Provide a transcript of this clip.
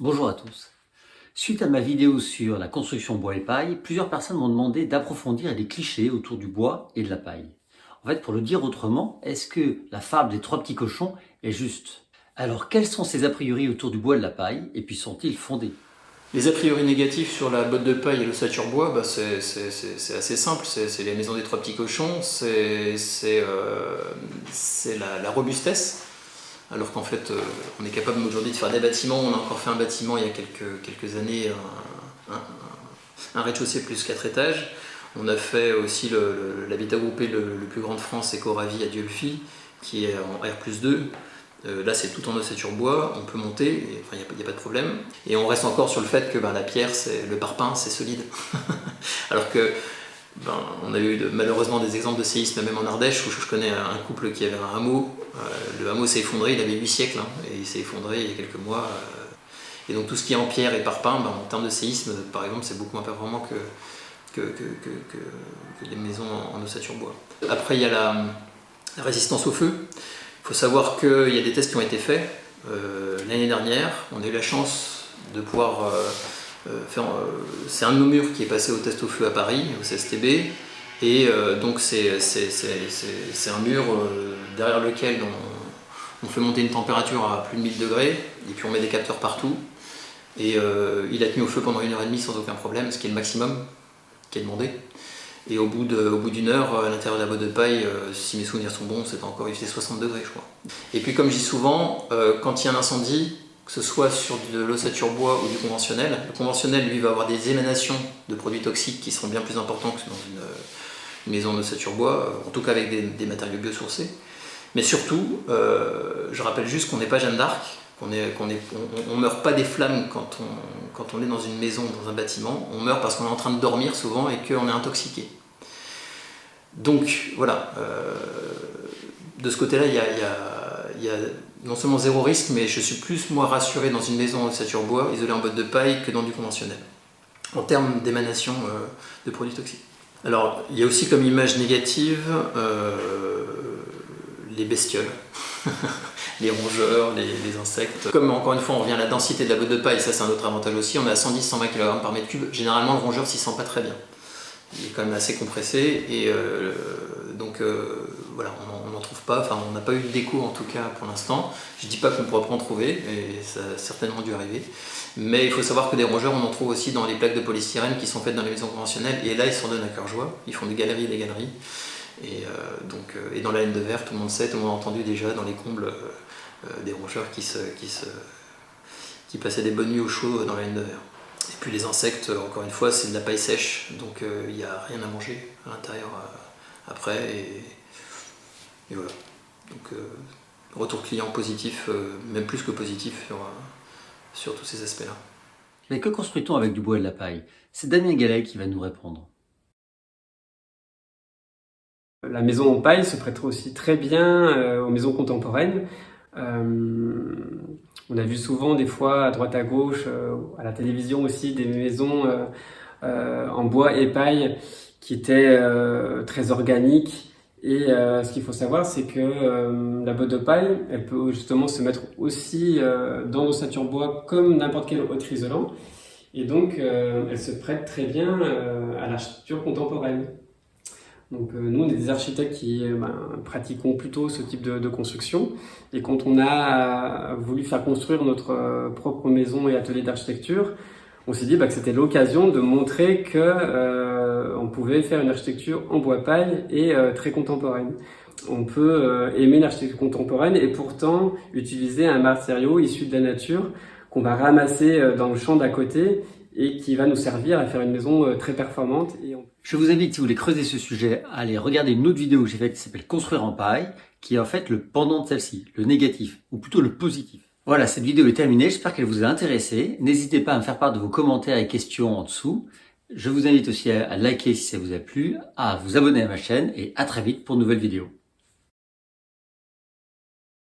Bonjour à tous. Suite à ma vidéo sur la construction bois et paille, plusieurs personnes m'ont demandé d'approfondir les clichés autour du bois et de la paille. En fait, pour le dire autrement, est-ce que la fable des trois petits cochons est juste? Alors, quels sont ces a priori autour du bois et de la paille, et puis sont-ils fondés? Les a priori négatifs sur la botte de paille et l'ossature bois, c'est assez simple, c'est les maisons des trois petits cochons, c'est la robustesse, alors qu'en fait on est capable aujourd'hui de faire des bâtiments. On a encore fait un bâtiment il y a quelques années, un rez-de-chaussée plus 4 étages. On a fait aussi l'habitat groupé le plus grand de France, Ecoravi à Dieulefit, qui est en R+2. Là, c'est tout en ossature bois, on peut monter, il n'y a pas de problème. Et on reste encore sur le fait que la pierre, le parpaing, c'est solide. Alors que on a eu malheureusement des exemples de séismes, même en Ardèche, où je connais un couple qui avait un hameau. Le hameau s'est effondré, il avait 8 siècles, et il s'est effondré il y a quelques mois. Et donc tout ce qui est en pierre et parpaing, en termes de séisme, par exemple, c'est beaucoup moins performant que les maisons en ossature bois. Après, il y a la résistance au feu. Il faut savoir qu'il y a des tests qui ont été faits l'année dernière. On a eu la chance de pouvoir faire. C'est un de nos murs qui est passé au test au feu à Paris, au CSTB. Et donc c'est un mur derrière lequel on fait monter une température à plus de 1000 degrés. Et puis on met des capteurs partout. Et il a tenu au feu pendant 1h30 sans aucun problème, ce qui est le maximum qui est demandé. Et au bout d'une heure, à l'intérieur de la botte de paille, si mes souvenirs sont bons, il faisait 60 degrés, je crois. Et puis, comme je dis souvent, quand il y a un incendie, que ce soit sur de l'ossature bois ou du conventionnel, le conventionnel, lui, va avoir des émanations de produits toxiques qui seront bien plus importants que dans une maison d'ossature bois, en tout cas avec des matériaux biosourcés. Mais surtout, je rappelle juste qu'on n'est pas Jeanne d'Arc, on ne meurt pas des flammes quand on est dans une maison, dans un bâtiment. On meurt parce qu'on est en train de dormir souvent et qu'on est intoxiqué. Donc voilà, de ce côté-là, il y a non seulement zéro risque, mais je suis plus moi rassuré dans une maison en ossature bois, isolée en botte de paille, que dans du conventionnel, en termes d'émanation de produits toxiques. Alors, il y a aussi comme image négative les bestioles. Les rongeurs, les insectes. Comme encore une fois on revient à la densité de la botte de paille, ça c'est un autre avantage aussi, on est à 110-120 kg par mètre cube, généralement le rongeur s'y sent pas très bien. Il est quand même assez compressé et donc voilà, on n'en trouve pas, on n'a pas eu de déco en tout cas pour l'instant. Je dis pas qu'on ne pourra pas en trouver, et ça a certainement dû arriver. Mais il faut savoir que des rongeurs on en trouve aussi dans les plaques de polystyrène qui sont faites dans les maisons conventionnelles, et là ils s'en donnent à cœur joie, ils font des galeries et des galeries. Et dans la laine de verre, tout le monde sait, tout le monde a entendu déjà dans les combles des rongeurs qui passaient des bonnes nuits au chaud dans la laine de verre. Et puis les insectes, encore une fois, c'est de la paille sèche, donc il n'y a rien à manger à l'intérieur après. Et voilà. Donc retour client positif, même plus que positif sur tous ces aspects-là. Mais que construit-on avec du bois et de la paille? C'est Damien Gallet qui va nous répondre. La maison en paille se prêterait aussi très bien aux maisons contemporaines. On a vu souvent des fois à droite à gauche, à la télévision aussi, des maisons en bois et paille qui étaient très organiques. Et ce qu'il faut savoir, c'est que la botte de paille, elle peut justement se mettre aussi dans l'ossature bois comme n'importe quel autre isolant. Et donc, elle se prête très bien à l'architecture contemporaine. Donc nous, on est des architectes qui pratiquons plutôt ce type de construction. Et quand on a voulu faire construire notre propre maison et atelier d'architecture, on s'est dit que c'était l'occasion de montrer que on pouvait faire une architecture en bois-paille et très contemporaine. On peut aimer l'architecture contemporaine et pourtant utiliser un matériau issu de la nature qu'on va ramasser dans le champ d'à côté et qui va nous servir à faire une maison très performante. Je vous invite, si vous voulez creuser ce sujet, à aller regarder une autre vidéo que j'ai faite qui s'appelle Construire en paille, qui est en fait le pendant de celle-ci, le négatif, ou plutôt le positif. Voilà, cette vidéo est terminée, j'espère qu'elle vous a intéressé. N'hésitez pas à me faire part de vos commentaires et questions en dessous. Je vous invite aussi à liker si ça vous a plu, à vous abonner à ma chaîne, et à très vite pour de nouvelles vidéos.